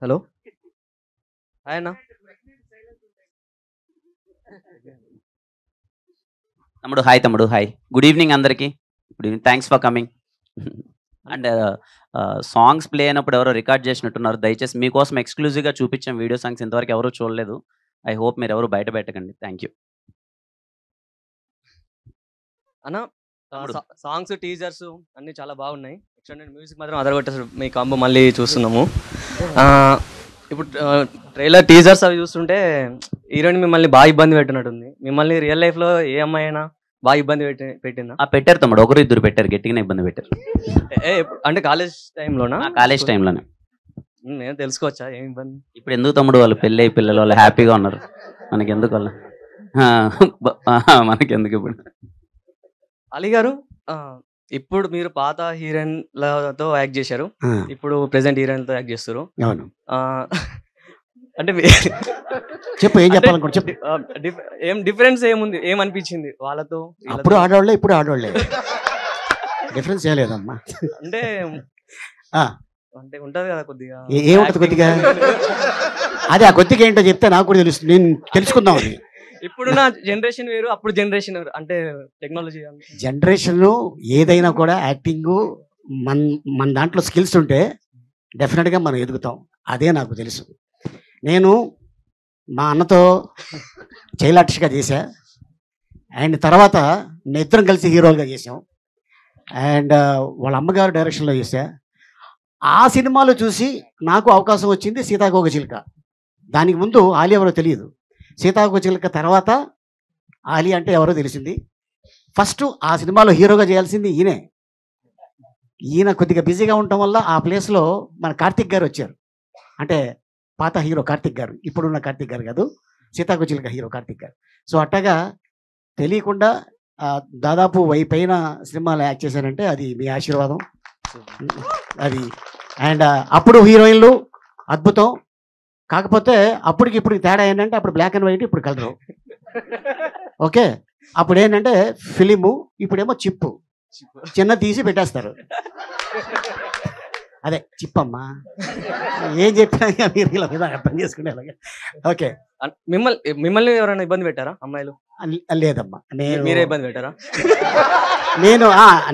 Hello hi అన్న. తమ్ముడు hi, తమ్ముడు హాయ్. గుడ్ ఈవినింగ్ అందరికీ. Good evening, thanks for coming. And songs play అయినప్పుడు ఎవరో రికార్డ్ చేసినట్టున్నారు. దయచేసి మీకోసం ఎక్స్క్లూజివ్గా చూపించాం వీడియో సాంగ్స్, ఇంతవరకు ఎవరూ చూడలేదు. ఐ హోప్ మీరు ఎవరు బయట పెట్టకండి. థ్యాంక్ యూ అన్న. సాంగ్స్ టీజర్స్ అన్నీ చాలా బాగున్నాయి. ఎక్స్టెండెడ్ మ్యూజిక్ మాత్రం అదరగొట్టేసారు. మీ కాంబో మళ్ళీ చూస్తున్నాము. ఇప్పుడు ట్రైలర్ టీజర్స్ అవి చూస్తుంటే హీరోయిన్ మిమ్మల్ని బాగా ఇబ్బంది పెట్టినట్టుంది. మిమ్మల్ని రియల్ లైఫ్లో ఏ అమ్మాయి అయినా బాగా ఇబ్బంది పెట్టిందా? పెట్టారు తమ్ముడు, ఒకరు ఇద్దరు పెట్టారు, గట్టిగానే ఇబ్బంది పెట్టారు. అంటే కాలేజ్ టైంలోనా? కాలేజ్ టైంలోనే. నేను తెలుసుకోవచ్చా ఏం ఇబ్బంది? ఇప్పుడు ఎందుకు తమ్ముడు, వాళ్ళు పెళ్ళి పిల్లలు వాళ్ళు హ్యాపీగా ఉన్నారు, మనకెందుకు వాళ్ళు మనకెందుకు ఇప్పుడు. అలీ గారు, ఇప్పుడు మీరు పాత హీరోయిన్లతో యాక్ట్ చేశారు, ఇప్పుడు ప్రెసెంట్ హీరోయిన్లతో యాక్ట్ చేస్తారు. అంటే చెప్పు, ఏం చెప్పాలనుకోండి చెప్పు. ఏం డిఫరెన్స్ ఏముంది, ఏమనిపించింది వాళ్ళతో? అప్పుడు ఆడవాళ్ళే, ఇప్పుడు ఆడవాళ్ళే, డిఫరెన్స్ ఏం లేదమ్మా. అంటే అంటే ఉంటది కదా కొద్దిగా. ఏముంటది కొద్దిగా? అదే ఆ కొద్దిగా ఏంటో చెప్తే నాకు కూడా తెలుస్తుంది, నేను తెలుసుకుందాం. అది ఇప్పుడున్న జనరేషన్ వేరు, అప్పుడు జనరేషన్ వేరు. అంటే టెక్నాలజీ జనరేషన్ ఏదైనా కూడా యాక్టింగ్ మన దాంట్లో స్కిల్స్ ఉంటే డెఫినెట్గా మనం ఎదుగుతాం. అదే నాకు తెలుసు. నేను మా అన్నతో చైల్డ్ ఆర్టిస్ట్గా చేశా, అండ్ తర్వాత ఇద్దరం కలిసి హీరోలుగా చేసాం, అండ్ వాళ్ళ అమ్మగారు డైరెక్షన్లో చేశా. ఆ సినిమాలో చూసి నాకు అవకాశం వచ్చింది సీతాకోకచిలుక. దానికి ముందు ఆలి ఎవరో తెలియదు, సీతాకోకచిలుక తర్వాత ఆలి అంటే ఎవరో తెలిసింది. ఫస్ట్ ఆ సినిమాలో హీరోగా చేయాల్సింది ఈయనే. ఈయన కొద్దిగా బిజీగా ఉండటం వల్ల ఆ ప్లేస్లో మన కార్తిక్ గారు వచ్చారు. అంటే పాత హీరో కార్తిక్ గారు, ఇప్పుడున్న కార్తిక్ గారు కాదు, సీతాకోకచిలుక హీరో కార్తిక్ గారు. సో అట్టగా తెలియకుండా దాదాపు పైన సినిమాలో యాక్ట్ చేశానంటే అది మీ ఆశీర్వాదం. అది అండ్ అప్పుడు హీరోయిన్లు అద్భుతం. కాకపోతే అప్పటికి ఇప్పుడు తేడా ఏంటంటే అప్పుడు బ్లాక్ అండ్ వైట్, ఇప్పుడు కలరు. ఓకే, అప్పుడు ఏంటంటే ఫిలిము, ఇప్పుడేమో చిప్పు, చిన్న తీసి పెట్టేస్తారు. అదే చిప్పమ్మా, ఏం చెప్పినా మీరు ఇలా మీద అర్థం చేసుకునేలాగా. ఓకే, మిమ్మల్ని ఎవరైనా ఇబ్బంది పెట్టారా అమ్మాయిలు? లేదమ్మా, మీరే ఇబ్బంది పెట్టారా?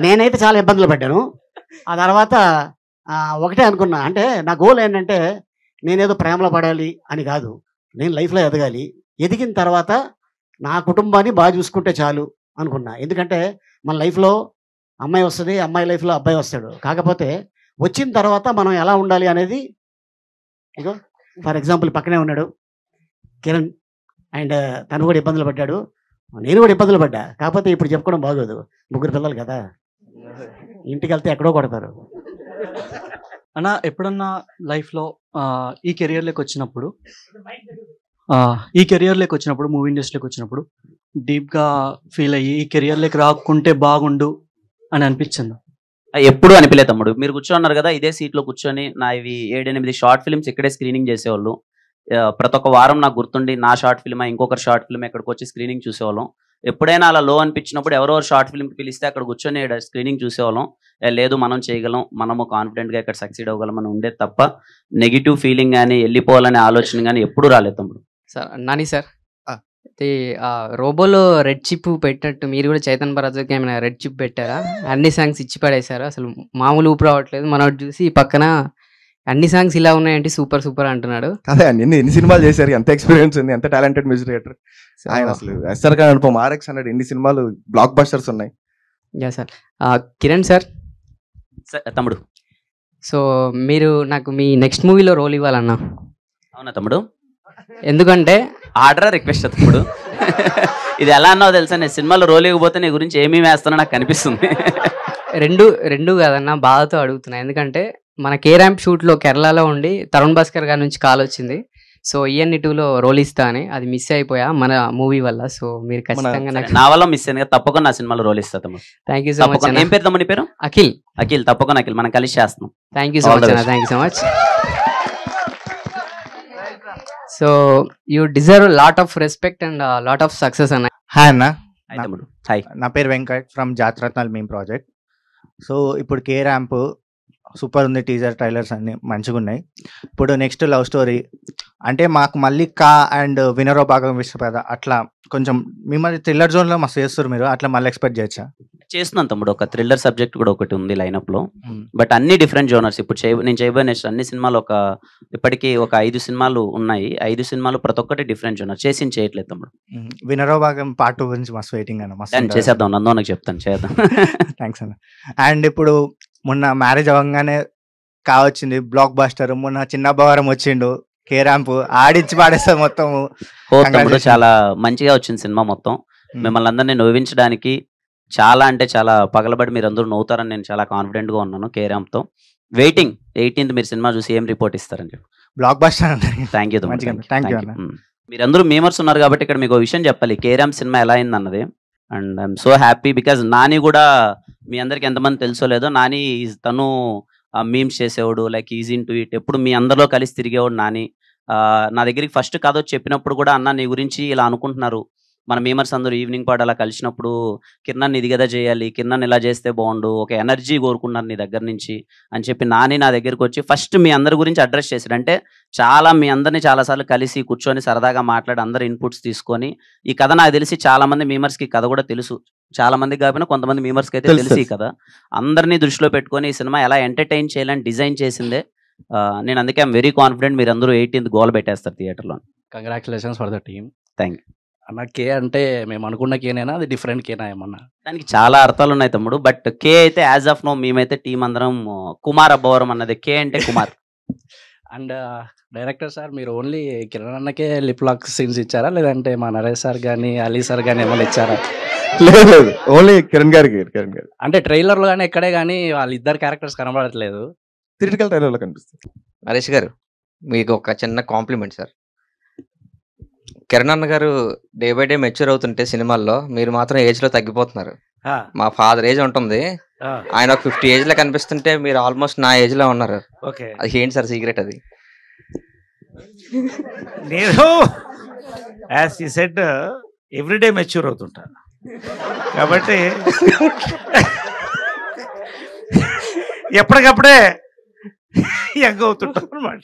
నేనైతే చాలా ఇబ్బందులు పడ్డాను. ఆ తర్వాత ఒకటే అనుకున్నా, అంటే నా గోల్ ఏంటంటే నేనేదో ప్రేమలో పడాలి అని కాదు, నేను లైఫ్లో ఎదగాలి. ఎదిగిన తర్వాత నా కుటుంబాన్ని బాగా చూసుకుంటే చాలు అనుకున్నా. ఎందుకంటే మన లైఫ్లో అమ్మాయి వస్తుంది, అమ్మాయి లైఫ్లో అబ్బాయి వస్తాడు. కాకపోతే వచ్చిన తర్వాత మనం ఎలా ఉండాలి అనేది, ఇగో ఫర్ ఎగ్జాంపుల్ పక్కనే ఉన్నాడు కిరణ్, అండ్ తను కూడా ఇబ్బందులు పడ్డాడు, నేను కూడా ఇబ్బందులు పడ్డా. కాకపోతే ఇప్పుడు చెప్పుకోవడం బాగోదు, ముగ్గురు పిల్లలు కదా, ఇంటికి వెళ్తే ఎక్కడో కొడతారు. అన్న, ఎప్పుడన్నా లైఫ్లో ఈ కెరియర్లోకి వచ్చినప్పుడు మూవీ ఇండస్ట్రీలోకి వచ్చినప్పుడు డీప్గా ఫీల్ అయ్యి ఈ కెరియర్లోకి రాకుంటే బాగుండు అని అనిపించింది? ఎప్పుడు అనిపించలేదు తమ్ముడు. మీరు కూర్చోన్నారు కదా ఇదే సీట్లో కూర్చొని, నా ఇవి 7-8 షార్ట్ ఫిల్మ్స్ ఇక్కడే స్క్రీనింగ్ చేసేవాళ్ళు. ప్రతి ఒక్క వారం నాకు గుర్తుండి నా షార్ట్ ఫిల్మ్ ఇంకొకరు షార్ట్ ఫిల్మ్ ఎక్కడికి వచ్చి స్క్రీనింగ్ చూసేవాళ్ళం. ఎప్పుడైనా అలా లో అనిపించినప్పుడు ఎవరెవరు షార్ట్ ఫిల్మ్కి పిలిస్తే అక్కడ కూర్చొని స్క్రీనింగ్ చూసేవాళ్ళం. లేదు మనం చేయగలం, మనము కాన్ఫిడెంట్గా ఇక్కడ సక్సీడ్ అవ్వగలం అని ఉండేది తప్ప నెగిటివ్ ఫీలింగ్ కానీ వెళ్ళిపోవాలనే ఆలోచన కానీ ఎప్పుడు రాలేదు తమ్ముడు. సార్ నాని సార్, రోబోలో రెడ్ చిప్ పెట్టినట్టు మీరు కూడా చైతన్ భరత్కి ఏమైనా రెడ్ చిప్ పెట్టారా? అన్ని సాంగ్స్ ఇచ్చి పడేశారు, అసలు మామూలు ఊపు రావట్లేదు. మనోడు చూసి పక్కన అన్ని సాంగ్స్ ఇలా ఉన్నాయంటే సూపర్ సూపర్ అంటున్నాడు. అదే ఎన్ని సినిమాలు చేశారు, ఎంత ఎక్స్పీరియన్స్ ఉంది, ఎంత టాలెంటెడ్ మ్యూజిక్ డైరెక్టర్ ఆయన. అసలు ఎస్ఆర్ ఖాన్ అనుపమ, RX100 ఎన్ని సినిమాలు బ్లాక్ బస్టర్స్ ఉన్నాయి. Yeah sir. కిరణ్ సార్ తమ్ముడు, సో మీరు నాకు మీ నెక్స్ట్ మూవీలో రోల్ ఇవ్వాలన్నా. అవునా తమ్ముడు? ఎందుకంటే ఆర్డర్ రిక్వెస్ట్ తమ్ముడు. ఇది ఎలా అన్నావు తెలుసా, నేను సినిమాలో రోల్ ఇవ్వకపోతే నీ గురించి ఏమీ వేస్తానో నాకు కనిపిస్తుంది. రెండు కాదన్నా, బాధతో అడుగుతున్నా. ఎందుకంటే మన కే ర్యాంప్ షూట్లో కేరళలో ఉండి తరుణ్ భాస్కర్ గారి నుంచి కాల్ వచ్చింది, సో EN 2లో రోల్ ఇస్తా అని. అది మిస్ అయిపోయా మన మూవీ వల్ల. సో మీరు ఖచ్చితంగా నా వల్ల మిస్ అయింది, తప్పకుండా నా సినిమాలో రోల్ ఇస్తా తమ్ముడు. Thank you so much. ఏం పేరు తమ్ముడు? పేరు అఖిల్. తప్పకుండా అఖిల్, మనం కలిసి చేస్తాం. థ్యాంక్ యూ సో మచ్ అన్న, thank you so much. So you deserve lot of respect and lot of success అన్న. హాయ్ అన్న, హాయ్. నా పేరు Venkat from Jatharatnal meme project. So ఇప్పుడు కే ర్యాంప్ సూపర్ ఉంది, టీజర్ ట్రైలర్స్ అన్ని మంచిగా ఉన్నాయి. ఇప్పుడు నెక్స్ట్ లవ్ స్టోరీ అంటే మాకు మళ్ళీ కా అండ్ వినరో భాగం విశ్వపేద అట్లా కొంచెం మిమ్మల్ని థ్రిల్లర్ జోన్లో మస్తు చేస్తారు మీరు, అట్లా మళ్ళీ ఎక్స్పెక్ట్ చేయొచ్చా? చేస్తున్నాను తమ్ముడు, ఒక థ్రిల్లర్ సబ్జెక్ట్ కూడా ఒకటి ఉంది లైనప్ లో. బట్ అన్ని డిఫరెంట్ జోనర్స్. ఇప్పుడు నేను చేయబోయే నెక్స్ట్ అన్ని సినిమాలు ఇప్పటికీ ఒక 5 సినిమాలు ఉన్నాయి. 5 సినిమాలు ప్రతి ఒక్కటి డిఫరెంట్ జోనర్. చేయట్లేదు తమ్ముడు. వినరో భాగం పార్ట్ 2 గురించి మస్తు వెయిటింగ్ అన్న, మస్తు చేసేద్దాం, నందోనకు చెప్తాను, చేద్దాం. థ్యాంక్స్ అన్న. అండ్ ఇప్పుడు మొన్న మ్యారేజ్ అవ్వగానే కావచ్చింది బ్లాక్ బాస్టర్, మొన్న చిన్న బవారం వచ్చిండు, కే ర్యాంప్ ఆడించి పాడేస్తారు మొత్తం. తమ్ముడు చాలా మంచిగా వచ్చింది సినిమా మొత్తం. మిమ్మల్ని అందరినీ నవ్వించడానికి చాలా అంటే చాలా పగలబడి మీరు అందరూ నవ్వుతారని నేను చాలా కాన్ఫిడెంట్ గా ఉన్నాను. కే ర్యాంప్ తో వెయిటింగ్ 18th మీరు సినిమా చూసి ఏం రిపోర్ట్ ఇస్తారని చెప్పి. Blockbuster. Thank you. అన్న. మీరందరూ మేమర్స్ ఉన్నారు కాబట్టి ఇక్కడ మీకు విషయం చెప్పాలి, కే ర్యాంప్ సినిమా ఎలా అయింది అన్నది. And I'm so happy because Nani కూడా మీ అందరికి ఎంతమంది తెలుసో లేదో, నాని తను మీమ్స్ చేసేవాడు, లైక్ ఈజీ టు ఇట్, ఎప్పుడు మీ అందరిలో కలిసి తిరిగేవాడు నాని. నా దగ్గరికి ఫస్ట్ కథ వచ్చి చెప్పినప్పుడు కూడా, అన్న నీ గురించి ఇలా అనుకుంటున్నారు, మన మేమర్స్ అందరూ ఈవినింగ్ పాట అలా కలిసినప్పుడు కిరణ్ ఇది కదా చేయాలి, కిరణ్ ఇలా చేస్తే బాగుండు, ఒక ఎనర్జీ కోరుకున్నారు నీ దగ్గర నుంచి అని చెప్పి నాని నా దగ్గరికి వచ్చి ఫస్ట్ మీ అందరి గురించి అడ్రస్ చేశాడు. అంటే చాలా మీ అందరినీ చాలాసార్లు కలిసి కూర్చొని సరదాగా మాట్లాడి అందరు ఇన్పుట్స్ తీసుకొని, ఈ కథ నాకు తెలిసి చాలా మంది మేమర్స్కి కథ కూడా తెలుసు, చాలా మందికి కాకపోయినా కొంతమంది మేమర్స్కి అయితే తెలుసు ఈ కథ. అందరినీ దృష్టిలో పెట్టుకొని ఈ సినిమా ఎలా ఎంటర్టైన్ చేయాలని డిజైన్ చేసిందే. నేను అందుకే ఐఎమ్ వెరీ కాన్ఫిడెంట్ మీరు అందరూ 18th గోల్ పెట్టేస్తారు థియేటర్లో. Congratulations for the team. Thank you అన్న. కే అంటే మేము అనుకున్న కేనేనా, అది డిఫరెంట్ కేనా ఏమన్నా? దానికి చాలా అర్థాలు ఉన్నాయి తమ్ముడు. బట్ కే అయితే యాజ్ ఆఫ్ నో మేమైతే టీం అందరం కుమార్ అబ్బవరం అన్నది, కే అంటే కుమార్. అండ్ డైరెక్టర్ సార్, మీరు ఓన్లీ కిరణ్ అన్నకే లిప్ లాక్ సీన్స్ ఇచ్చారా, లేదంటే మా నరేష్ సార్ కానీ అలీ సార్ కానీ ఏమైనా ఇచ్చారా? లేదు, ఓన్లీ కిరణ్ గారికి. అంటే ట్రైలర్లో కానీ ఎక్కడే కానీ వాళ్ళిద్దరు క్యారెక్టర్స్ కనబడట్లేదు, థియేటికల్ ట్రైలర్లో కనిపిస్తుంది. నరేష్ గారు, మీకు ఒక చిన్న కాంప్లిమెంట్ సార్. కిరణ్ అన్న గారు డే బై డే మెచ్యూర్ అవుతుంటే సినిమాల్లో, మీరు మాత్రం ఏజ్ లో తగ్గిపోతున్నారు. మా ఫాదర్ ఏజ్ ఉంటుంది, ఆయన ఒక 50 ఏజ్ లో కనిపిస్తుంటే మీరు ఆల్మోస్ట్ నా ఏజ్ లో ఉన్నారు. అది ఏంటి సార్ సీక్రెట్? అది నేను యాజ్ ఈ సెడ్ ఎవ్రీడే మెచ్యూర్ అవుతుంటాను కాబట్టి ఎప్పటికప్పుడే యంగ్ అవుతుంటాం అనమాట.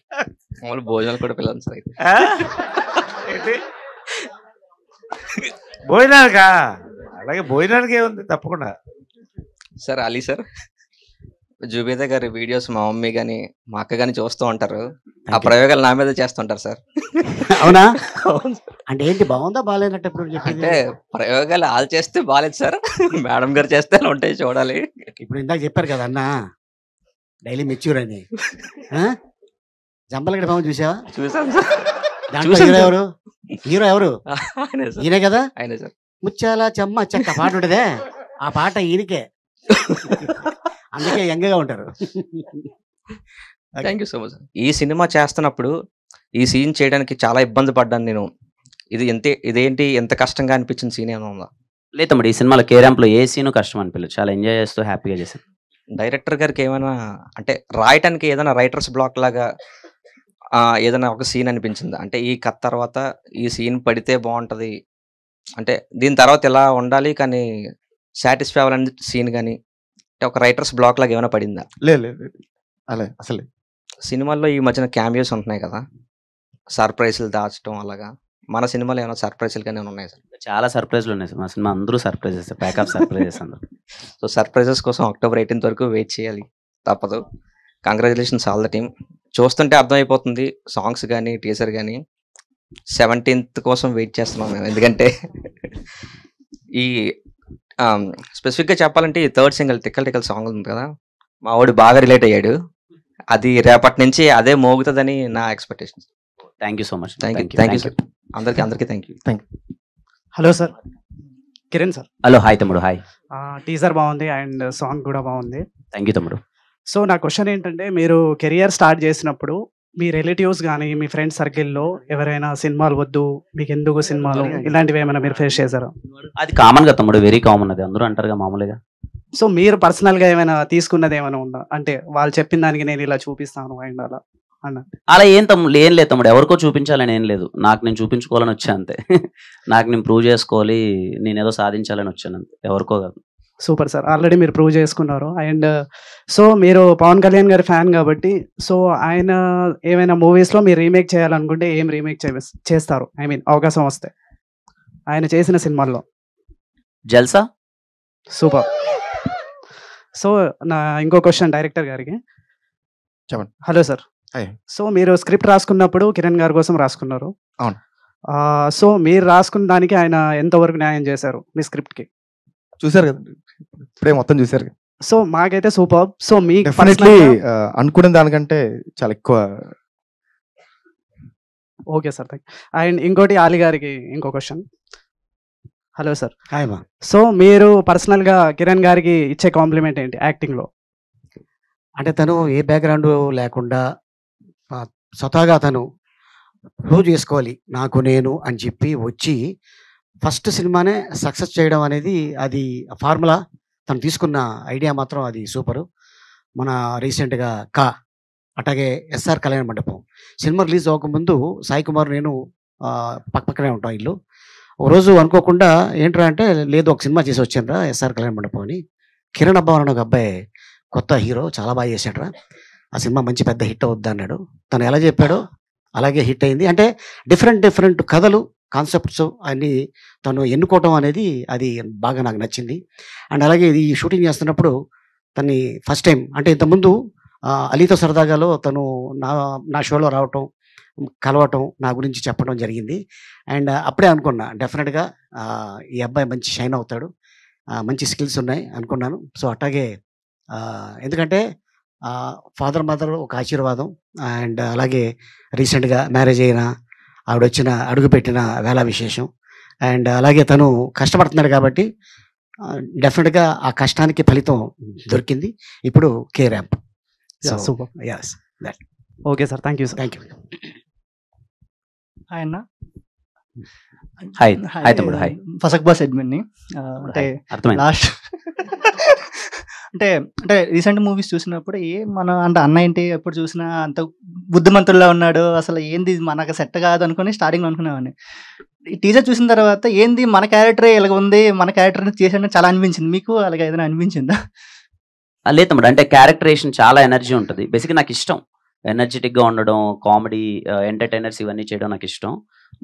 మామూలు భోజనాలు కూడా పిల్లలు సార్. ఏంటి భోజనానికా? అలాగే భోజనానికి ఏముంది, తప్పకుండా. సార్ అలీ సార్, జుబేదా గారి వీడియోస్ మా మమ్మీ కానీ మా అక్క కానీ చూస్తూ ఉంటారు. ఆ ప్రయోగాలు నా మీద చేస్తుంటారు సార్. అవునా? అంటే ఏంటి, బాగుందా బాగాలేనట్టు? అంటే ప్రయోగాలు వాళ్ళు చేస్తే బాగాలేదు సార్, మేడం గారు చేస్తే అలా ఉంటాయి, చూడాలి. ఇప్పుడు ఇందాక చెప్పారు కదా అన్న, డైలీ మెచ్యూర్ అని. జంపలగడ్డ బాబు చూసావా? చూసాను సార్. దాంట్లో హీరో ఎవరు? ఈయనే కదా. ఆయనే సార్. ముచ్చాల చెమ్మ చెక్క పాట ఉంటదే, ఆ పాట ఈయనకే, అందుకే యంగ్గా ఉంటారు. Thank you so much. ఈ సినిమా చేస్తున్నప్పుడు ఈ సీన్ చేయడానికి చాలా ఇబ్బంది పడ్డాను నేను. ఇదేంటి ఎంత కష్టంగా అనిపించిన సీన్ ఏమైనా ఉందా? లేదు తమ్ముడు, ఈ సినిమాలో కే ర్యాంప్లో ఏ సీను కష్టం అనిపించలేదు, చాలా ఎంజాయ్ చేస్తూ హ్యాపీగా చేశాను. డైరెక్టర్ గారికి ఏమైనా అంటే రాయటానికి ఏదైనా రైటర్స్ బ్లాక్ లాగా ఏదైనా ఒక సీన్ అనిపించిందా? అంటే ఈ కథ తర్వాత ఈ సీన్ పడితే బాగుంటుంది, అంటే దీని తర్వాత ఇలా ఉండాలి కానీ సాటిస్ఫై అవ్వాలని సీన్ కానీ ఒక రైటర్స్ బ్లాక్ లాగా ఏమైనా పడిందా? లేదు అలా అసలు. సినిమాల్లో ఈ మధ్యన క్యామియోస్ ఉంటున్నాయి కదా, సర్ప్రైజ్లు దాచడం, అలాగా మన సినిమాలో ఏమైనా సర్ప్రైజ్లు కానీ ఉన్నాయి సార్? చాలా సర్ప్రైజ్లు ఉన్నాయి సార్ మా సినిమా, అందరూ సర్ప్రైజెస్, ప్యాకప్ సర్ప్రైజెస్ అందరూ. సో సర్ప్రైజెస్ కోసం October 18th వరకు వెయిట్ చేయాలి, తప్పదు. Congratulations all the team. చూస్తుంటే అర్థమైపోతుంది, సాంగ్స్ కానీ టీజర్ కానీ. 17th కోసం వెయిట్ చేస్తున్నాం మేము, ఎందుకంటే ఈ స్పెసిఫిక్గా చెప్పాలంటే ఈ 3rd సింగిల్ టిక్కల్ సాంగ్ ఉంది కదా, మా వాడు బాగా రిలేట్ అయ్యాడు. అది రేపటి నుంచి అదే మోగుతుందని నా expectation. Thank you so much. Thank you sir. అందరికీ thank you. Hello sir, Kiran sir. Hello, hi తమ్ముడు. హాయ్. టీజర్ బాగుంది అండ్ సాంగ్ కూడా బాగుంది. థ్యాంక్ యూ తమ్ముడు. సో నా క్వశ్చన్ ఏంటంటే, మీరు కెరియర్ స్టార్ట్ చేసినప్పుడు మీ రిలేటివ్స్ కానీ మీ ఫ్రెండ్ సర్కిల్లో ఎవరైనా సినిమాలు వద్దు, మీకు ఎందుకు సినిమాలు, ఇలాంటివి ఏమైనా మీరు ఫేస్ చేశారా? అది కామన్ గా తమ్ముడు, వెరీ కామన్, అది అందరూ అంటారుగా మామూలుగా. సో మీరు పర్సనల్ గా ఏమైనా తీసుకున్నది ఏమైనా ఉందా? అంటే వాళ్ళు చెప్పిన దానికి నేను ఇలా చూపిస్తాను అండ్ అలా అన్న. అలా ఏం లేదు తమ్ముడు, ఎవరికో చూపించాలని ఏం లేదు, నాకు నేను చూపించుకోవాలని వచ్చా అంతే. నాకు నేను ప్రూవ్ చేసుకోవాలి, నేను ఏదో సాధించాలని వచ్చాను అంతే, ఎవరికో కాదు. సూపర్ సార్, ఆల్రెడీ మీరు ప్రూవ్ చేసుకున్నారు. అండ్ సో మీరు పవన్ కళ్యాణ్ గారి ఫ్యాన్ కాబట్టి, సో ఆయన ఏమైనా మూవీస్లో మీరు రీమేక్ చేయాలనుకుంటే ఏం రీమేక్ చేస్తారు? ఐ మీన్ అవకాశం వస్తే ఆయన చేసిన సినిమాల్లో. జల్సా. సూపర్. సో నా ఇంకో క్వశ్చన్ డైరెక్టర్ గారికి. చెప్పండి. Hello sir. సో మీరు స్క్రిప్ట్ రాసుకున్నప్పుడు కిరణ్ గారి కోసం రాసుకున్నారు. అవును. సో మీరు రాసుకున్న దానికి ఆయన ఎంతవరకు న్యాయం చేశారు మీ స్క్రిప్ట్కి? చూసారు కదా, ఇప్పుడే మొత్తం చూసారు కదా. సో మాకైతే సూపర్. సో మీ డెఫినెట్లీ అనుకున్న దానికంటే చాలా ఎక్కువ. Okay sir, thank. అండ్ ఇంకోటి ఆలి గారికి ఇంకో క్వశ్చన్. Hello sir. హాయ్ మా. సో మీరు పర్సనల్గా కిరణ్ గారికి ఇచ్చే కాంప్లిమెంట్ ఏంటి యాక్టింగ్లో? అంటే తను ఏ బ్యాక్గ్రౌండ్ లేకుండా స్వతహాగా తను ప్రూవ్ చేసుకోవాలి నాకు నేను అని చెప్పి వచ్చి ఫస్ట్ సినిమానే సక్సెస్ చేయడం అనేది అది ఫార్ములా. తను తీసుకున్న ఐడియా మాత్రం అది సూపరు. మన రీసెంట్గా అట్లాగే ఎస్ఆర్ కళ్యాణ మండపం సినిమా రిలీజ్ అవ్వకముందు సాయి కుమార్ నేను పక్కనే ఉంటాం ఇల్లు. ఒక రోజు అనుకోకుండా ఏంట్రా అంటే, లేదు ఒక సినిమా చేసి వచ్చానురా ఎస్ఆర్ కళ్యాణ మండపం అని. కిరణ్ అబ్బా అని ఒక అబ్బాయి కొత్త హీరో చాలా బాగా చేశాడురా, ఆ సినిమా మంచి పెద్ద హిట్ అవుద్ది అన్నాడు. తను ఎలా చెప్పాడో అలాగే హిట్ అయింది. అంటే డిఫరెంట్ కథలు కాన్సెప్ట్స్ అన్నీ తను ఎన్నుకోవటం అనేది అది బాగా నాకు నచ్చింది. అండ్ అలాగే ఇది షూటింగ్ చేస్తున్నప్పుడు తన్ని ఫస్ట్ టైం అంటే ఇంతకుముందు అలీతో సరదాగాలో తను నా షోలో రావటం, కలవటం, నా గురించి చెప్పడం జరిగింది. అండ్ అప్పుడే అనుకున్నా డెఫినెట్గా ఈ అబ్బాయి మంచి షైన్ అవుతాడు, మంచి స్కిల్స్ ఉన్నాయి అనుకున్నాను. సో అట్లాగే ఎందుకంటే ఫాదర్ మదర్ ఒక ఆశీర్వాదం. అండ్ అలాగే రీసెంట్గా మ్యారేజ్ అయిన ఆవిడ వచ్చిన అడుగుపెట్టిన వేళ విశేషం. అండ్ అలాగే తను కష్టపడుతున్నాడు కాబట్టి డెఫినెట్గా ఆ కష్టానికి ఫలితం దొరికింది. ఇప్పుడు K ramp. Super. Yes that. Okay sir, thank you sir. Thank you. Hi అన్న. హాయ్ హాయ్ తమ్ముడు. హాయ్. ఫసక్ బాస్ అడ్మిన్ని. అంటే అర్థమైంది. లాస్ట్ అంటే అంటే రీసెంట్ మూవీస్ చూసినప్పుడు మన అంటే అన్న ఏంటి ఎప్పుడు చూసినా అంత బుద్ధిమంతుల్లా ఉన్నాడు, అసలు ఏంది మనకు సెట్ కాదు అనుకుని స్టార్టింగ్లో అనుకునేవాడిని. ఈ టీజర్ చూసిన తర్వాత ఏంది మన క్యారెక్టరే ఇలాగ ఉంది, మన క్యారెక్టర్ చేసాడని చాలా అనిపించింది. మీకు అలాగే ఏదైనా అనిపించిందా? లేదు తమ్ముడు, అంటే క్యారెక్టరేషన్ చాలా ఎనర్జీ ఉంటుంది. బేసిక్గా నాకు ఇష్టం ఎనర్జెటిక్గా ఉండడం, కామెడీ, ఎంటర్టైనర్స్ ఇవన్నీ చేయడం నాకు ఇష్టం.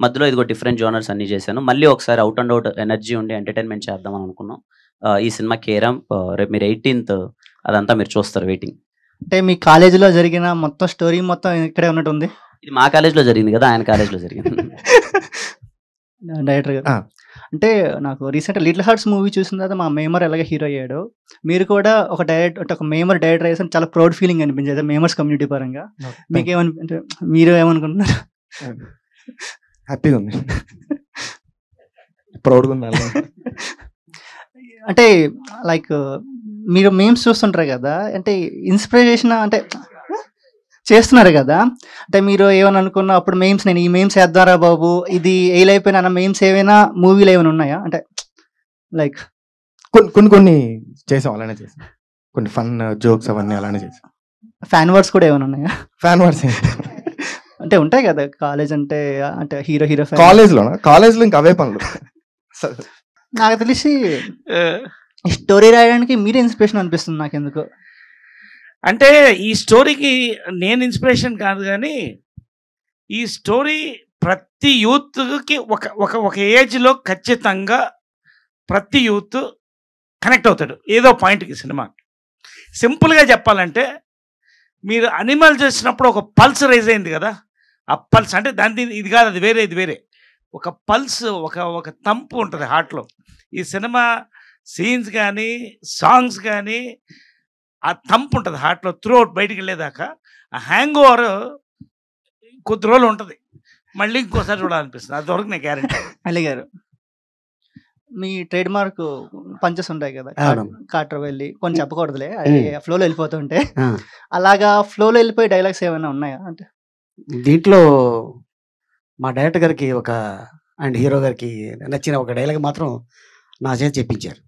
మధ్యలో ఇదిగో డిఫరెంట్ జోనర్స్ అన్ని చేశాను. మళ్ళీ ఒకసారి అవుట్ అండ్ అవుట్ ఎనర్జీ ఉండి ఎంటర్టైన్మెంట్ చేద్దామని అనుకున్నాం. ఈ సినిమా కేరం రేపు మీరు 18th అదంతా మీరు చూస్తారు, వెయిటింగ్. అంటే మీ కాలేజీలో జరిగిన మొత్తం స్టోరీ మొత్తం ఇక్కడే ఉన్నట్టుంది. ఇది మా కాలేజ్లో జరిగింది కదా, ఆయన కాలేజ్లో జరిగింది. డైరెక్టర్ గారు, అంటే నాకు రీసెంట్ లిటిల్ హార్ట్స్ మూవీ చూసిన తర్వాత మా మేమర్ ఎలాగ హీరో అయ్యాడు, మీరు కూడా ఒక మేమర్ డైరెక్టర్ అయ్యేసి చాలా ప్రౌడ్ ఫీలింగ్ అనిపించేది మేమర్స్ కమ్యూనిటీ పరంగా. అంటే మీరు ఏమనుకుంటున్నారు? హ్యాపీగా ఉంది, ప్రౌడ్గా ఉంది. అంటే లైక్ మీరు మేమ్స్ చూస్తుంటారు కదా, అంటే ఇన్స్పిరేషన్ అంటే చేస్తున్నారు కదా, అంటే మీరు ఏమైనా అనుకున్నా అప్పుడు మేమ్స్ నేను ఈ మేమ్స్ వేద్దారా బాబు ఇది వేయలేకపోయినా మేమ్స్ ఏమైనా మూవీలు ఏమైనా ఉన్నాయా? అంటే లైక్ కొన్ని చేసాం, అలానే చేసాం, కొన్ని ఫన్ జోక్స్ అవన్నీ అలానే చేసాం. ఫ్యాన్ వర్డ్స్ కూడా ఏమైనా ఉన్నాయా? ఫ్యాన్ వర్డ్స్ అంటే ఉంటాయి కదా కాలేజ్ అంటే, అంటే హీరో కాలేజ్లో ఇంకా అవే పనులు. నాకు తెలిసి స్టోరీ రాయడానికి మీరే ఇన్స్పిరేషన్ అనిపిస్తుంది నాకు ఎందుకు. అంటే ఈ స్టోరీకి నేను ఇన్స్పిరేషన్ కాదు, కానీ ఈ స్టోరీ ప్రతి యూత్కి ఒక ఏజ్లో ఖచ్చితంగా ప్రతి యూత్ కనెక్ట్ అవుతాడు ఏదో పాయింట్కి. సినిమా సింపుల్గా చెప్పాలంటే, మీరు అనిమల్ చేసినప్పుడు ఒక పల్స్ రైజ్ అయింది కదా, ఆ పల్స్ అంటే దాని ఇది కాదు, అది వేరే, ఇది వేరే. ఒక పల్స్, ఒక తంపు ఉంటుంది హార్ట్లో. ఈ సినిమా సీన్స్ కానీ సాంగ్స్ కానీ ఆ తంపు ఉంటుంది హార్ట్లో త్రూ అవుట్ బయటికి వెళ్ళేదాకా. ఆ హ్యాంగ్ ఓవర్ కొద్ది రోజులు ఉంటుంది, మళ్ళీ ఇంకోసారి చూడాలనిపిస్తుంది. అంతవరకు నేను గ్యారెంటీ. అలీ గారు, మీ ట్రేడ్ మార్క్ పంచెస్ ఉంటాయి కదా, కాటర్ వెళ్ళి కొన్ని చెప్పకూడదులే, అది ఫ్లోలో వెళ్ళిపోతుంటే, అలాగా ఫ్లోలో వెళ్ళిపోయి డైలాగ్స్ ఏమైనా ఉన్నాయా? అంటే దీంట్లో మా డైరెక్టర్ గారికి అండ్ హీరో గారికి నచ్చిన ఒక డైలాగ్ మాత్రం నా చేత చెప్పించారు.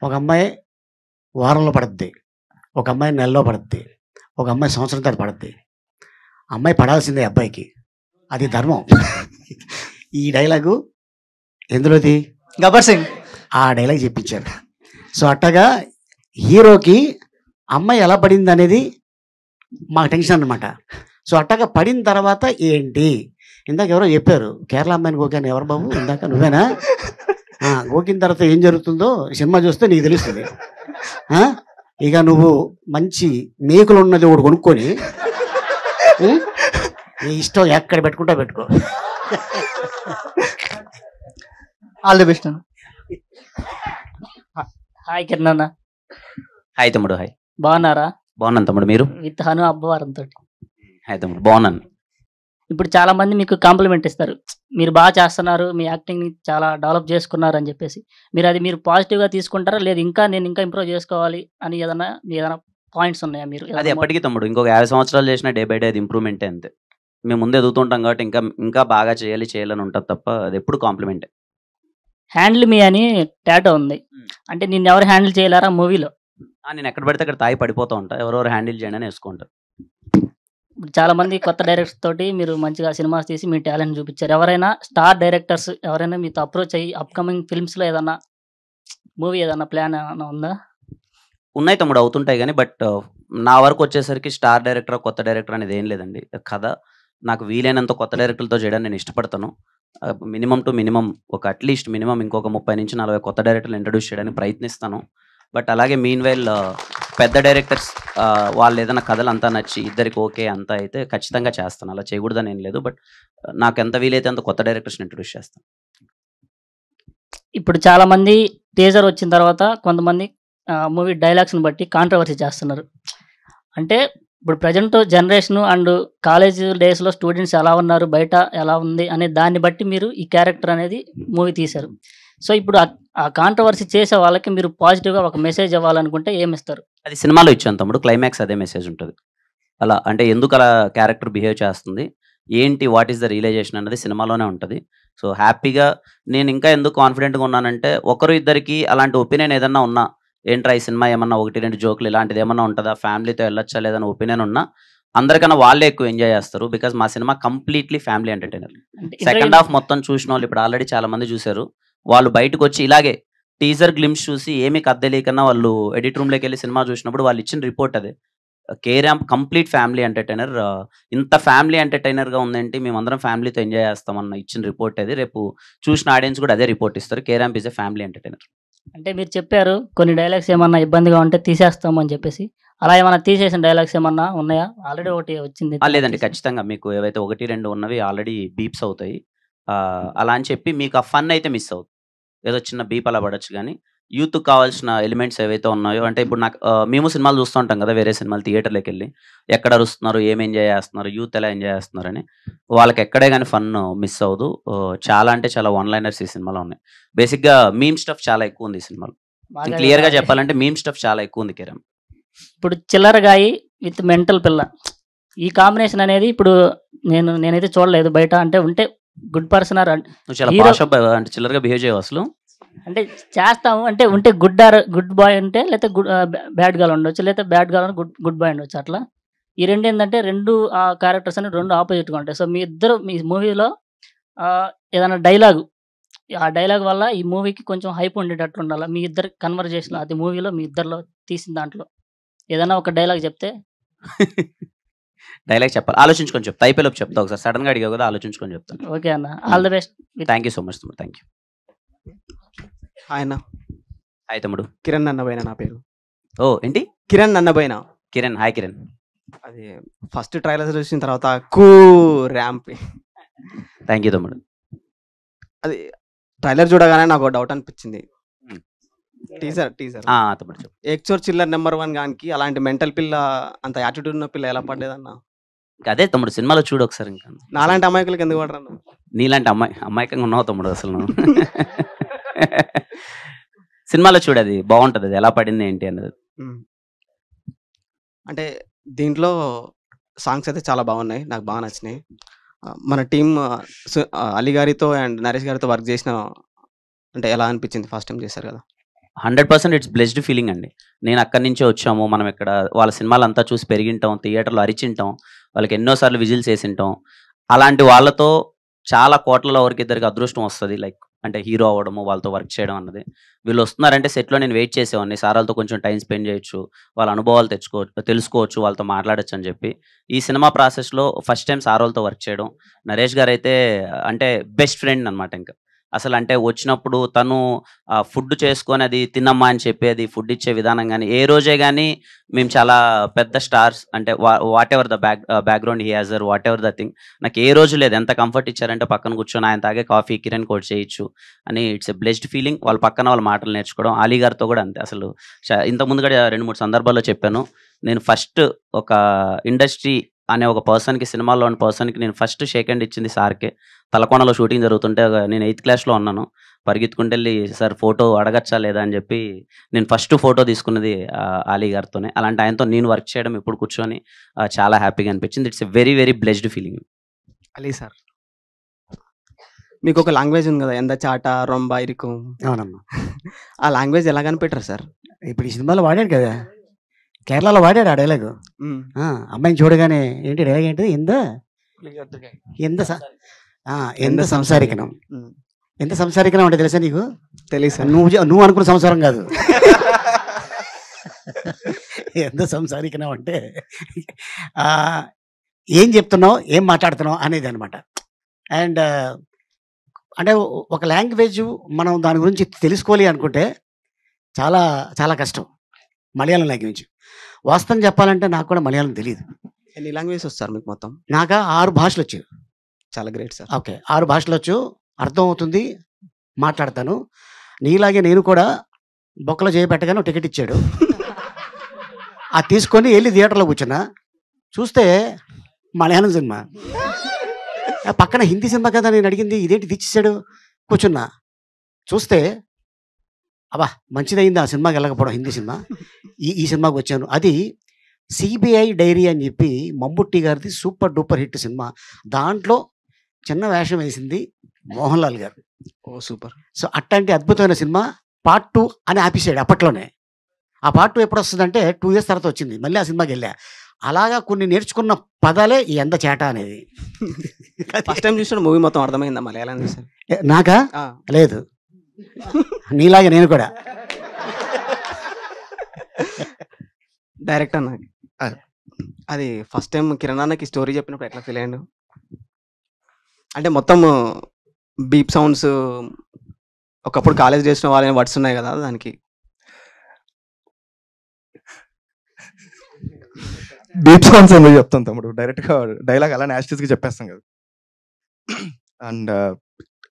ఒక అమ్మాయి వారంలో పడుద్ది, ఒక అమ్మాయి నెలలో పడుద్ది, ఒక అమ్మాయి సంవత్సరం తర్వాత పడుద్ది. అమ్మాయి పడాల్సిందే అబ్బాయికి, అది ధర్మం. ఈ డైలాగు ఎందులోది? గబ్బర్ సింగ్. ఆ డైలాగ్ చెప్పించారు. సో అట్టగా హీరోకి అమ్మాయి ఎలా పడింది అనేది మాకు టెన్షన్ అనమాట. సో అట్టగా పడిన తర్వాత ఏంటి, ఇందాక ఎవరో చెప్పారు కేరళ అమ్మాయిని గోకాను, ఎవరు బాబు ఇందాక నువ్వేనా? గోకిన తర్వాత ఏం జరుగుతుందో సినిమా చూస్తే నీకు తెలుస్తుంది. ఇక నువ్వు మంచి మేకులు ఉన్నది ఒకటి కొనుక్కొని నీ ఇష్టం ఎక్కడ పెట్టుకుంటా పెట్టుకో. ఆల్ ది బెస్ట్ అన్న. హాయ్ కిరణ్ అన్న. హాయ్ తమ్ముడు. హాయ్. బాగున్నారా? బాగున్నాను తమ్ముడు. మీరు? విత్ హను అబ్బవారంతో. హాయ్ తమ్ముడు. బాగున్నాను. ఇప్పుడు చాలా మంది మీకు కాంప్లిమెంట్ ఇస్తారు, మీరు బాగా చేస్తున్నారు, మీ యాక్టింగ్ ని చాలా డెవలప్ చేసుకున్నారు అని చెప్పేసి. మీరు పాజిటివ్ గా తీసుకుంటారా, లేదు ఇంకా నేను ఇంకా ఇంప్రూవ్ చేసుకోవాలి అని ఏదైనా పాయింట్స్ ఉన్నాయా మీరు? అది ఎప్పటికీ తమ్ముడు, ఇంకొక 50 సంవత్సరాలు చేసిన డే బై డే అది ఇంప్రూవ్మెంటే అంతే. మేము ముందు ఎదుగుతుంటాం కాబట్టి ఇంకా బాగా చేయాలని ఉంటుంది తప్ప అది ఎప్పుడు కాంప్లిమెంటే. హ్యాండిల్ మీ అని టాటో ఉంది, అంటే నిన్ను ఎవరు హ్యాండిల్ చేయలేరా మూవీలో? నేను ఎక్కడ పడితే అక్కడ తాయి పడిపోతూ ఉంటా, ఎవరెవరు హ్యాండిల్ చేయండి అని వేసుకుంటారు. చాలా మంది కొత్త డైరెక్టర్స్ తోటి మీరు మంచిగా సినిమాస్ తీసి మీ టాలెంట్ చూపించారు. ఎవరైనా స్టార్ డైరెక్టర్స్ ఎవరైనా మీతో అప్రోచ్ అయ్యి అప్కమింగ్ ఫిల్మ్స్ లో ఏదన్నా మూవీ ఏదన్నా ప్లాన్ ఏమన్నా ఉందా? ఉన్నాయి తమ్ముడు, అవుతుంటాయి కానీ బట్ నా వరకు వచ్చేసరికి స్టార్ డైరెక్టర్ కొత్త డైరెక్టర్ అనేది ఏం లేదండి. కథ నాకు వీలైనంత కొత్త డైరెక్టర్లతో చేయడానికి నేను ఇష్టపడతాను. Minimum to minimum at least minimum ఇంకొక 30 నుంచి 40 కొత్త డైరెక్టర్లు ఇంట్రడ్యూస్ చేయడానికి ప్రయత్నిస్తాను. బట్ అలాగే మీన్ వైల్ పెద్ద డైరెక్టర్స్ వాళ్ళు ఏదైనా కథలు అంతా నచ్చి ఇద్దరికి ఓకే అంతా అయితే ఖచ్చితంగా చేస్తాను. అలా చేయకూడదని ఏం లేదు, బట్ నాకు ఎంత వీలైతే అంత కొత్త డైరెక్టర్స్ని ఇంట్రడ్యూస్ చేస్తాను. ఇప్పుడు చాలా మంది టీజర్ వచ్చిన తర్వాత కొంతమంది మూవీ డైలాగ్స్ని బట్టి కాంట్రవర్సీ చేస్తున్నారు. అంటే ఇప్పుడు ప్రజెంట్ జనరేషన్ అండ్ కాలేజ్ డేస్లో స్టూడెంట్స్ ఎలా ఉన్నారు, బయట ఎలా ఉంది అనే దాన్ని బట్టి మీరు ఈ క్యారెక్టర్ అనేది మూవీ తీశారు. సో ఇప్పుడు ఆ కాంట్రవర్సీ చేసే వాళ్ళకి మీరు పాజిటివ్గా ఒక మెసేజ్ ఇవ్వాలనుకుంటే ఏమి ఇస్తారు? అది సినిమాలో ఇచ్చాను తమ్ముడు, క్లైమాక్స్ అదే మెసేజ్ ఉంటుంది. అలా అంటే ఎందుకు అలా క్యారెక్టర్ బిహేవ్ చేస్తుంది, ఏంటి, వాట్ ఈస్ ద రియలైజేషన్ అన్నది సినిమాలోనే ఉంటుంది. సో హ్యాపీగా నేను ఇంకా ఎందుకు కాన్ఫిడెంట్గా ఉన్నానంటే ఒకరు ఇద్దరికి అలాంటి ఒపీనియన్ ఏదన్నా ఉన్నా, ఏంట్రా ఈ సినిమా ఏమన్నా 1-2 జోకులు ఇలాంటిది ఏమన్నా ఉంటుందా, ఫ్యామిలీతో వెళ్ళొచ్చా లేదని ఒపీనియన్ ఉన్నా అందరికన్నా వాళ్ళే ఎక్కువ ఎంజాయ్ చేస్తారు. బికాజ్ మా cinema completely family entertainer. Second half మొత్తం చూసిన వాళ్ళు ఇప్పుడు ఆల్రెడీ చాలా మంది చూశారు. వాళ్ళు బయటకు వచ్చి ఇలాగే టీజర్ గ్లిమ్స్ చూసి ఏమి కద్దలేకన్నా వాళ్ళు ఎడిట్ రూమ్లోకి వెళ్ళి సినిమా చూసినప్పుడు వాళ్ళు ఇచ్చిన రిపోర్ట్ అదే, కేరాంప్ కంప్లీట్ ఫ్యామిలీ ఎంటర్టైనర్. ఇంత ఫ్యామిలీ ఎంటర్టైనర్గా ఉందంటే మేమందరం ఫ్యామిలీతో ఎంజాయ్ చేస్తామన్న ఇచ్చిన రిపోర్ట్ అది. రేపు చూసిన ఆడియన్స్ కూడా అదే రిపోర్ట్ ఇస్తారు, కేరాంప్ ఈజ్ ఎ ఫ్యామిలీ ఎంటర్టైనర్. అంటే మీరు చెప్పారు కొన్ని డైలాగ్స్ ఏమన్నా ఇబ్బందిగా ఉంటే తీసేస్తాము అని చెప్పేసి, అలా ఏమన్నా తీసేసిన డైలాగ్స్ ఏమన్నా ఉన్నాయా? ఆల్రెడీ ఒకటి వచ్చింది. లేదండి, ఖచ్చితంగా మీకు ఏవైతే 1-2 ఉన్నవి ఆల్రెడీ బీప్స్ అవుతాయి. అలా అని చెప్పి మీకు ఆ ఫన్ అయితే మిస్ అవుతుంది, ఏదో చిన్న బీప్ అలా పడచ్చు. కానీ యూత్కి కావాల్సిన ఎలిమెంట్స్ ఏవైతే ఉన్నాయో, అంటే ఇప్పుడు నాకు మేము సినిమాలు చూస్తూ ఉంటాం కదా, వేరే సినిమాలు థియేటర్లోకి వెళ్ళి ఎక్కడ అరుస్తున్నారు, ఏం ఎంజాయ్ చేస్తున్నారు, యూత్ ఎలా ఎంజాయ్ చేస్తున్నారని, వాళ్ళకి ఎక్కడే కానీ ఫన్ మిస్ అవ్వదు. చాలా అంటే చాలా వన్ లైనర్స్ ఈ సినిమాలో ఉన్నాయి. బేసిక్గా మీమ్ స్టఫ్ చాలా ఎక్కువ ఉంది ఈ సినిమాలో. క్లియర్గా చెప్పాలంటే మీమ్ స్టఫ్ చాలా ఎక్కువ ఉంది కిరణ్. ఇప్పుడు చిల్లరగాయి విత్ మెంటల్ పిల్ల, ఈ కాంబినేషన్ అనేది ఇప్పుడు నేనైతే చూడలేదు బయట. అంటే ఉంటే గుడ్ పర్సన్ ఆర్ అంటే చిల్లరగా బిహేవ్ చేయవు అసలు, అంటే చేస్తాము అంటే ఉంటే గుడ్ బాయ్ అంటే, లేకపోతే బ్యాడ్ గర్ల్ ఉండొచ్చు, లేకపోతే బ్యాడ్ గర్ల్ గుడ్ బాయ్ ఉండొచ్చు. అట్లా ఈ రెండు ఏంటంటే రెండు క్యారెక్టర్స్ అని రెండు ఆపోజిట్గా ఉంటాయి. సో మీ ఇద్దరు మీ మూవీలో ఏదైనా డైలాగు, ఆ డైలాగ్ వల్ల ఈ మూవీకి కొంచెం హైప్ ఉండేటట్లు ఉండాలి. మీ ఇద్దరు కన్వర్జేషన్ అది మూవీలో మీ ఇద్దరిలో తీసిన దాంట్లో ఏదైనా ఒక డైలాగ్ చెప్తే. డైలాగ్ చెప్పాలి, ఆలోచించుకొని చెప్తా. అయిపోయి చెప్తా, ఒకసారి సడన్ గా అడిగావు కదా, ఆలోచించుకొని చెప్తాను. ఓకే అన్న, all the best. Thank you so much తమ్ముడు, థ్యాంక్ యూ. ఆయన హాయ్ తమ్ముడు. కిరణ్ అన్నబోయినా నా పేరు. ఓ ఏంటి? కిరణ్ అన్నబోయినా. కిరణ్, హాయ్ కిరణ్. అది ఫస్ట్ ట్రైలర్స్ చూసిన తర్వాత కూ ర్యాంప్. థ్యాంక్ యూ తమ్ముడు. అది ట్రైలర్ చూడగానే నాకు డౌట్ అనిపించింది. టీజర్ తమ్ముడు ఎక్చోర్ చిల్లర్ నెంబర్ 1 గానికి అలాంటి మెంటల్ పిల్ల, అంత యాటిట్యూడ్ ఉన్న పిల్ల ఎలా పడ్డదన్న? అదే తమ్ముడు, సినిమాలో చూడు ఒకసారి. ఇంకా నాలాంటి అమాయకులకి ఎందుకు పడరా? నీలాంటి అమాయకంగా ఉన్నావు తమ్ముడు అసలు నువ్వు. సినిమాలో చూడు, అది బాగుంటుంది, అది ఎలా పడింది ఏంటి అన్నది. అంటే దీంట్లో సాంగ్స్ అయితే చాలా బాగున్నాయి, నాకు బాగా నచ్చినాయి. మన టీం అలీ గారితో అండ్ నరేష్ గారితో వర్క్ చేసిన అంటే ఎలా అనిపించింది? ఫస్ట్ టైం చేశారు కదా. 100% ఇట్స్ బ్లెస్డ్ ఫీలింగ్ అండి. నేను అక్కడి నుంచే వచ్చాము, మనం ఇక్కడ వాళ్ళ సినిమాలు అంతా చూసి పెరిగింటాం, థియేటర్లో అరిచింటాం, వాళ్ళకి ఎన్నోసార్లు విజిల్స్ వేసింటాం. అలాంటి వాళ్ళతో చాలా కోట్లలో ఒకరికిద్దరికి అదృష్టం వస్తుంది. లైక్ అంటే హీరో అవ్వడము, వాళ్ళతో వర్క్ చేయడం అన్నది. వీళ్ళు వస్తున్నారంటే సెట్లో నేను వెయిట్ చేసేవాడిని, సార్ వాళ్ళతో కొంచెం టైం స్పెండ్ చేయొచ్చు, వాళ్ళ అనుభవాలు తెలుసుకోవచ్చు, వాళ్ళతో మాట్లాడచ్చు అని చెప్పి. ఈ సినిమా ప్రాసెస్లో ఫస్ట్ టైం సార్ వాళ్ళతో వర్క్ చేయడం. నరేష్ గారు అయితే అంటే బెస్ట్ ఫ్రెండ్ అనమాట. ఇంకా అసలు అంటే వచ్చినప్పుడు తను ఫుడ్ చేసుకొని అది తినమ్మా అని చెప్పి అది ఫుడ్ ఇచ్చే విధానం కానీ, ఏ రోజే కానీ మేము చాలా పెద్ద స్టార్స్ అంటే whatever the background he has, whatever the thing, నాకు ఏ రోజు లేదు ఎంత కంఫర్ట్ ఇచ్చారంటే పక్కన కూర్చొని ఆయన తాగే కాఫీ కిరణ్ కోట్ చేయొచ్చు అని. It's a blessed feeling. వాళ్ళ పక్కన వాళ్ళ మాటలు నేర్చుకోవడం. అలీ గారితో కూడా అంతే. అసలు ఇంతకుముందు కూడా 2-3 సందర్భాల్లో చెప్పాను, నేను ఫస్ట్ ఒక ఇండస్ట్రీ అనే ఒక పర్సన్కి, సినిమాలో ఉన్న పర్సన్కి నేను ఫస్ట్ షేక్ హ్యాండ్ ఇచ్చింది సార్కే. తలకోనలో షూటింగ్ జరుగుతుంటే నేను 8th క్లాస్లో ఉన్నాను, పరిగెత్తుకుంటే వెళ్ళి సార్ ఫోటో అడగచ్చా లేదా అని చెప్పి నేను ఫస్ట్ ఫోటో తీసుకున్నది అలీ గారితోనే. అలాంటి ఆయనతో నేను వర్క్ చేయడం ఇప్పుడు కూర్చొని చాలా హ్యాపీగా అనిపించింది. It's a very very blessed feeling. Ali sir, మీకు ఒక లాంగ్వేజ్ ఉంది కదా, ఎంత చాట రొంబ ఇరుకు. అవునమ్మా. ఆ లాంగ్వేజ్ ఎలా కనిపెట్టారు సార్? ఇప్పుడు ఈ సినిమాలో వాడాడు కదా, కేరళలో వాడాడు ఆ డైలాగు. అమ్మాయిని చూడగానే ఏంటి డైలాగ్ ఏంటి, ఎంత సంసారికనం. ఎంత సంసారికనం అంటే తెలుసా నీకు? తెలుసు. నువ్వు అనుకున్న సంసారం కాదు. ఎంత సంసారికనం అంటే ఏం చెప్తున్నావు, ఏం మాట్లాడుతున్నావు అనేది అనమాట. అండ్ అంటే ఒక లాంగ్వేజ్ మనం దాని గురించి తెలుసుకోవాలి అనుకుంటే చాలా చాలా కష్టం. మలయాళం లాంగ్వేజ్ వాస్తవం చెప్పాలంటే నాకు కూడా మలయాళం తెలియదు. ఎన్ని లాంగ్వేజెస్ వస్తారు మీకు మొత్తం? నాకు 6 భాషలు వచ్చు. చాలా గ్రేట్ సార్. ఓకే, 6 భాషలు వచ్చు, అర్థం అవుతుంది, మాట్లాడతాను. నీలాగే నేను కూడా బొక్కలో చేయబెట్టగానే టికెట్ ఇచ్చాడు, అది తీసుకొని వెళ్ళి థియేటర్లో కూర్చున్నా. చూస్తే మలయాళం సినిమా, పక్కన హిందీ సినిమా కదా నేను అడిగింది, ఇదేంటి తెచ్చిచ్చాడు. కూర్చున్నా, చూస్తే అబ్బా మంచిదైంది ఆ సినిమాకి వెళ్ళకపోవడం, హిందీ సినిమా. ఈ సినిమాకి వచ్చాను. అది సిబిఐ డైరీ అని చెప్పి మమ్ముట్టి గారిది సూపర్ డూపర్ హిట్ సినిమా. దాంట్లో చిన్న వేషం వేసింది మోహన్ లాల్ గారు. ఓ సూపర్. సో అట్లాంటి అద్భుతమైన సినిమా. పార్ట్ 2 అని ఆపేసాడు అప్పట్లోనే. ఆ పార్ట్ 2 ఎప్పుడు వస్తుందంటే 2 years తర్వాత వచ్చింది. మళ్ళీ ఆ సినిమాకి వెళ్ళా. అలాగా కొన్ని నేర్చుకున్న పదాలే ఈ ఎంత చేట అనేది. ఫస్ట్ టైం చూసిన మూవీ మొత్తం అర్థమైందా మలయాళం చూసాను? నాకా లేదు, నీలాగే నేను కూడా. డైరెక్టర్ నాకు అది ఫస్ట్ టైం కిరణ్ అన్నకి స్టోరీ చెప్పినప్పుడు ఎట్లా ఫీల్ అయ్యాడు? అంటే మొత్తం బీప్ సౌండ్స్, ఒకప్పుడు కాలేజ్ చేసిన వాళ్ళని వర్డ్స్ ఉన్నాయి కదా, దానికి బీప్ సౌండ్స్ ఎందుకు చెప్తాం తమ్ముడు, డైరెక్ట్గా డైలాగ్ అలా యాస్టిస్గా చెప్పేస్తాం కదా. అండ్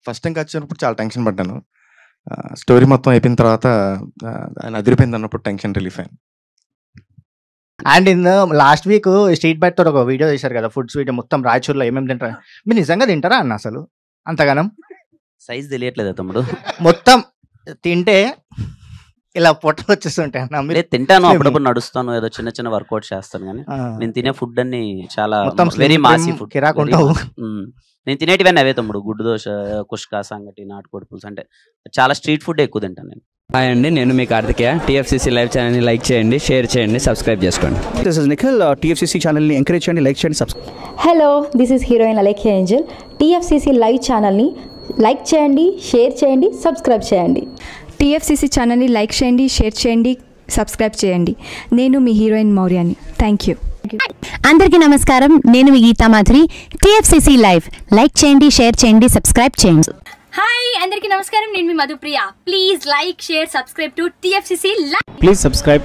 ఫస్ట్ టైం వచ్చినప్పుడు చాలా టెన్షన్ పడ్డాను. స్టోరీ మొత్తం అయిపోయిన తర్వాత ఆయన అదిరిపోయింది అన్నప్పుడు టెన్షన్ రిలీఫ్ అయింది. And in last week street byte తో ఒక వీడియో చేశారు కదా, ఫుడ్స్ వీడియో, మొత్తం రాయచూర్లో ఏమేమి తింటారా. మీరు నిజంగా తింటారా అన్న? అసలు అంతగానం సైజ్ తెలియట్లేదు తమ్ముడు. మొత్తం తింటే ఇలా పొట్టలు వచ్చేస్తుంటాయి అన్న. మీరు తింటాను, అప్పుడప్పుడు నడుస్తాను, ఏదో చిన్న చిన్న వర్కౌట్ చేస్తాను, కానీ నేను తినే ఫుడ్ అన్ని చాలా వెరీ మాసీ ఫుడ్. కిరాకుంటావు. నేను తినేటివన్నీ అవే తమ్ముడు, గుడ్డు దోశ, కుష్కా, సంగటి, నాటుకోడి పులుసు, అంటే చాలా స్ట్రీట్ ఫుడ్ ఎక్కువ తింటాను నేను. హాయ్ అండి, నేను మీ కార్తికేయ. టీఎఫ్సీసీ లైవ్ ఛానల్ని లైక్ చేయండి, షేర్ చేయండి, సబ్స్క్రైబ్ చేసుకోండి. This is Nikhil. టీఎఫ్సీసీ ఛానల్ని ఎంకరేజ్ చేయండి, లైక్ చేయండి, subscribe. Hello, this is heroine Alekhya Angel. TFCC live ఛానల్ని లైక్ చేయండి, షేర్ చేయండి, సబ్స్క్రైబ్ చేయండి. టీఎఫ్సీసీ ఛానల్ని లైక్ చేయండి, షేర్ చేయండి, సబ్స్క్రైబ్ చేయండి. నేను మీ హీరోయిన్ మౌర్యాని. Thank you. అందరికీ నమస్కారం, నేను మీ Geetha Madhuri. TFCC live like చేయండి, షేర్ చేయండి, సబ్స్క్రైబ్ చేయండి. హాయ్ అందరికీ నమస్కారం, నేను మీ Madhupriya. Please like, share, subscribe to TFCC live. Please subscribe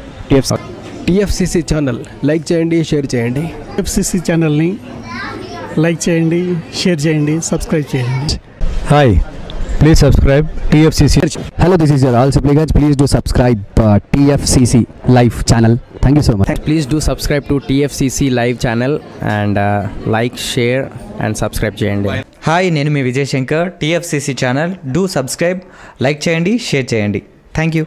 TFCC channel like చేయండి, షేర్ చేయండి. టీఎఫ్సీసీ ఛానల్ని లైక్ చేయండి, షేర్ చేయండి, సబ్స్క్రైబ్ చేయండి. Hi, please subscribe TFCC. Hello, this is your Rahul Sipligunj. Please do subscribe TFCC live channel. Thank you so much. Please do subscribe to TFCC live channel and like, share and subscribe చేయండి. Hi, నేను మీ Vijay Shankar. TFCC channel do subscribe, like చేయండి, share చేయండి. Thank you.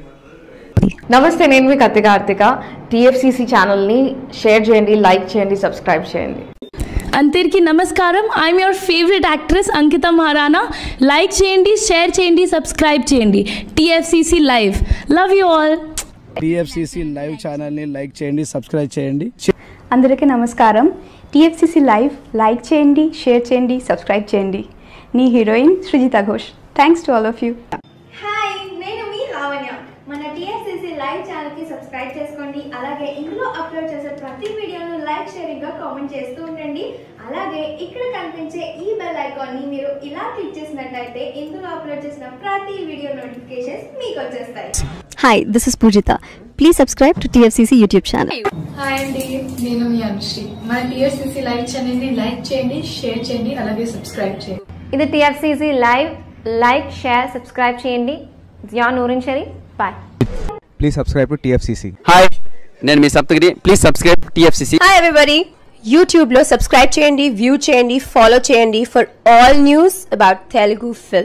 నమస్తే, నేను మీ Karthika. TFCC ఛానల్ని share చేయండి, లైక్ చేయండి, సబ్స్క్రైబ్ చేయండి. అందరికీ నమస్కారం, I'm your favourite actress Ankita Maharana. Like చేయండి, షేర్ చేయండి, సబ్స్క్రైబ్ చేయండి. TFCC live. Love you all. TFCC live ఛానల్ని లైక్ చేయండి, సబ్స్క్రైబ్ చేయండి. అందరికీ నమస్కారం. టీఎఫ్సీసీ లైవ్ లైక్ చేయండి, షేర్ చేయండి, సబ్స్క్రైబ్ చేయండి. నీ heroine Srujitha Ghosh. Thanks to all of you. Hi, నేను మీ లావణ్య. మన టీఎఫ్సీసీ లైవ్ ఛానల్కి సబ్స్క్రైబ్ చేసుకోండి. అలాగే ఇందులో అప్లోడ్ చేసే ప్రతి వీడియోను లైక్, షేరింగ్గా కామెంట్ చేస్తూ ఉండండి. అలాగే ఇక్కడ కనిపించే ఈ బెల్ ఐకాన్ని మీరు ఇలా క్లిక్ చేసినట్లయితే ఇందులో అప్లోడ్ చేసిన ప్రతి వీడియో నోటిఫికేషన్స్ మీకు వచ్చేస్తాయి. Hi, this is Poojitha. Please subscribe to TFCC YouTube channel. Hi అండి, నేను మీ అనుశ్రీ. మన టీఎఫ్సీసీ లైవ్ ఛానల్ని లైక్ చేయండి, షేర్ చేయండి, అలాగే సబ్స్క్రైబ్ చేయండి. ఇది TFCC live. Like, share, subscribe చేయండి. Zia Noorin Shari. Bye. Please subscribe to TFCC. Hi, నేను మీ Saptagiri. Please subscribe TFCC. Hi everybody, యూట్యూబ్లో సబ్స్క్రైబ్ చేయండి, వ్యూ చేయండి, ఫాలో చేయండి for all news about Telugu film.